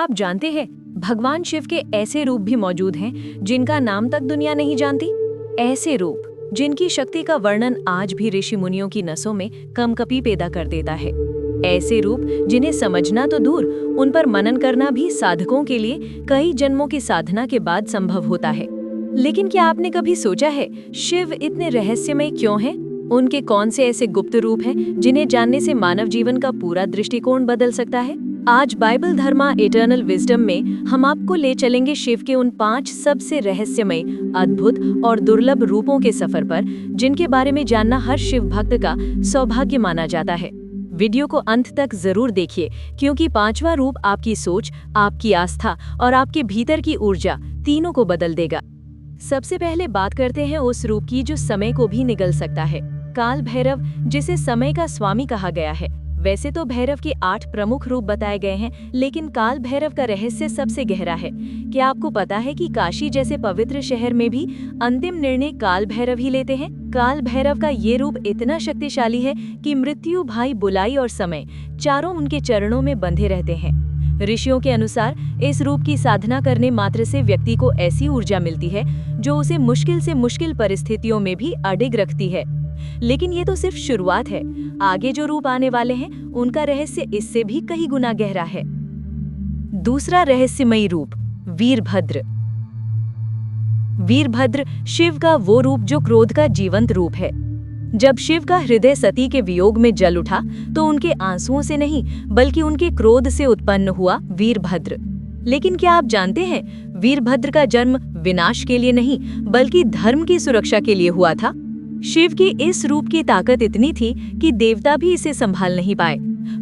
आप जानते हैं भगवान शिव के ऐसे रूप भी मौजूद हैं जिनका नाम तक दुनिया नहीं जानती। ऐसे रूप जिनकी शक्ति का वर्णन आज भी ऋषि मुनियों की नसों में कंपकपी पैदा कर देता है। ऐसे रूप जिन्हें समझना तो दूर, उन पर मनन करना भी साधकों के लिए कई जन्मों की साधना के बाद संभव होता है। लेकिन क्या आपने कभी सोचा है शिव इतने रहस्यमय क्यों हैं? उनके कौन से ऐसे गुप्त रूप हैं जिन्हें जानने से मानव जीवन का पूरा दृष्टिकोण बदल सकता है? आज बाइबल धर्मा इटर्नल विजडम में हम आपको ले चलेंगे शिव के उन 5 सबसे रहस्यमय, अद्भुत और दुर्लभ रूपों के सफर पर, जिनके बारे में जानना हर शिव भक्त का सौभाग्य माना जाता है। वीडियो को अंत तक जरूर देखिए, क्योंकि 5वां रूप आपकी सोच, आपकी आस्था और आपके भीतर की ऊर्जा तीनों को बदल देगा। सबसे पहले बात करते हैं उस रूप की जो समय को भी निगल सकता है, काल भैरव, जिसे समय का स्वामी कहा गया है। वैसे तो भैरव के 8 प्रमुख रूप बताए गए हैं, लेकिन काल भैरव का रहस्य सबसे गहरा है। क्या आपको पता है कि काशी जैसे पवित्र शहर में भी अंतिम निर्णय काल भैरव ही लेते हैं? काल भैरव का ये रूप इतना शक्तिशाली है कि मृत्यु, भाई, बुलाई और समय चारों उनके चरणों में बंधे रहते हैं। ऋषियों के अनुसार इस रूप की साधना करने मात्र से व्यक्ति को ऐसी ऊर्जा मिलती है जो उसे मुश्किल से मुश्किल परिस्थितियों में भी अडिग रखती है। लेकिन ये तो सिर्फ शुरुआत है। आगे जो रूप आने वाले हैं उनका रहस्य इससे भी कहीं गुना गहरा है। दूसरा रहस्यमयी रूप, वीरभद्र। वीरभद्र शिव का वो रूप जो क्रोध का जीवंत रूप है। जब शिव का हृदय सती के वियोग में जल उठा तो उनके आंसुओं से नहीं, बल्कि उनके क्रोध से उत्पन्न हुआ वीरभद्र। लेकिन क्या आप जानते हैं, वीरभद्र का जन्म विनाश के लिए नहीं, बल्कि धर्म की सुरक्षा के लिए हुआ था। शिव की इस रूप की ताकत इतनी थी कि देवता भी इसे संभाल नहीं पाए।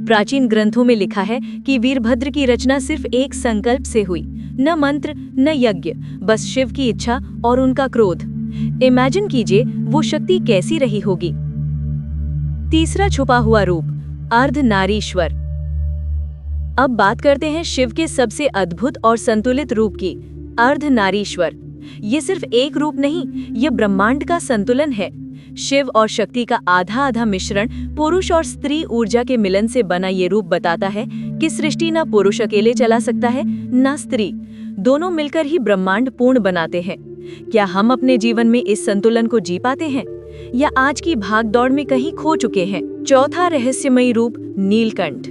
प्राचीन ग्रंथों में लिखा है कि वीरभद्र की रचना सिर्फ एक संकल्प से हुई, न मंत्र न यज्ञ, बस शिव की इच्छा और उनका क्रोध। इमेजिन कीजिए वो शक्ति कैसी रही होगी। तीसरा छुपा हुआ रूप, अर्धनारीश्वर। अब बात करते हैं शिव के सबसे अद्भुत और संतुलित रूप की, अर्धनारीश्वर। ये सिर्फ एक रूप नहीं, ये ब्रह्मांड का संतुलन है। शिव और शक्ति का आधा आधा मिश्रण, पुरुष और स्त्री ऊर्जा के मिलन से बना ये रूप बताता है कि सृष्टि न पुरुष अकेले चला सकता है, न स्त्री, दोनों मिलकर ही ब्रह्मांड पूर्ण बनाते हैं। क्या हम अपने जीवन में इस संतुलन को जी पाते हैं, या आज की भाग दौड़ में कहीं खो चुके हैं? चौथा रहस्यमयी रूप, नीलकंठ।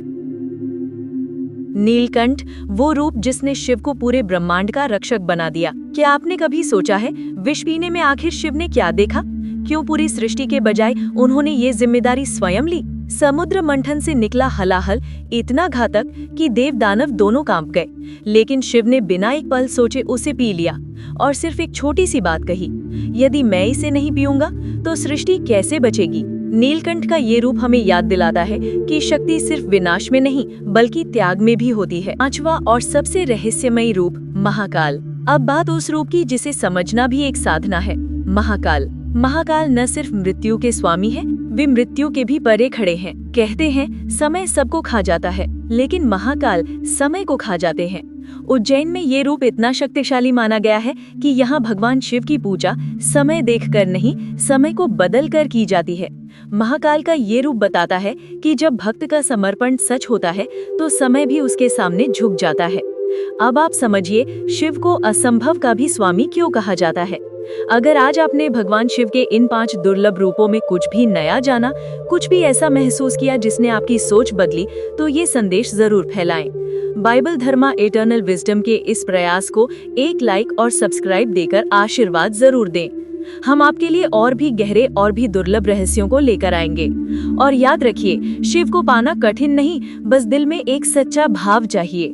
नीलकंठ वो रूप जिसने शिव को पूरे ब्रह्मांड का रक्षक बना दिया। क्या आपने कभी सोचा है विष पीने में आखिर शिव ने क्या देखा? क्यों पूरी सृष्टि के बजाय उन्होंने ये जिम्मेदारी स्वयं ली? समुद्र मंथन से निकला हलाहल इतना घातक कि देव दानव दोनों कांप गए, लेकिन शिव ने बिना एक पल सोचे उसे पी लिया और सिर्फ एक छोटी सी बात कही, यदि मैं इसे नहीं पीऊंगा तो सृष्टि कैसे बचेगी? नीलकंठ का ये रूप हमें याद दिलाता है कि शक्ति सिर्फ विनाश में नहीं, बल्कि त्याग में भी होती है। 5वां और सबसे रहस्यमयी रूप, महाकाल। अब बात उस रूप की जिसे समझना भी एक साधना है, महाकाल। महाकाल न सिर्फ मृत्यु के स्वामी हैं, वे मृत्यु के भी परे खड़े हैं। कहते हैं समय सबको खा जाता है, लेकिन महाकाल समय को खा जाते हैं। उज्जैन में ये रूप इतना शक्तिशाली माना गया है कि यहाँ भगवान शिव की पूजा समय देखकर नहीं, समय को बदल कर की जाती है। महाकाल का ये रूप बताता है कि जब भक्त का समर्पण सच होता है तो समय भी उसके सामने झुक जाता है। अब आप समझिए शिव को असंभव का भी स्वामी क्यों कहा जाता है। अगर आज आपने भगवान शिव के इन 5 दुर्लभ रूपों में कुछ भी नया जाना, कुछ भी ऐसा महसूस किया जिसने आपकी सोच बदली, तो ये संदेश जरूर फैलाएं। बाइबल धर्मा इटर्नल विजडम के इस प्रयास को एक लाइक और सब्सक्राइब देकर आशीर्वाद जरूर दें। हम आपके लिए और भी गहरे और भी दुर्लभ रहस्यों को लेकर आएंगे। और याद रखिए, शिव को पाना कठिन नहीं, बस दिल में एक सच्चा भाव चाहिए।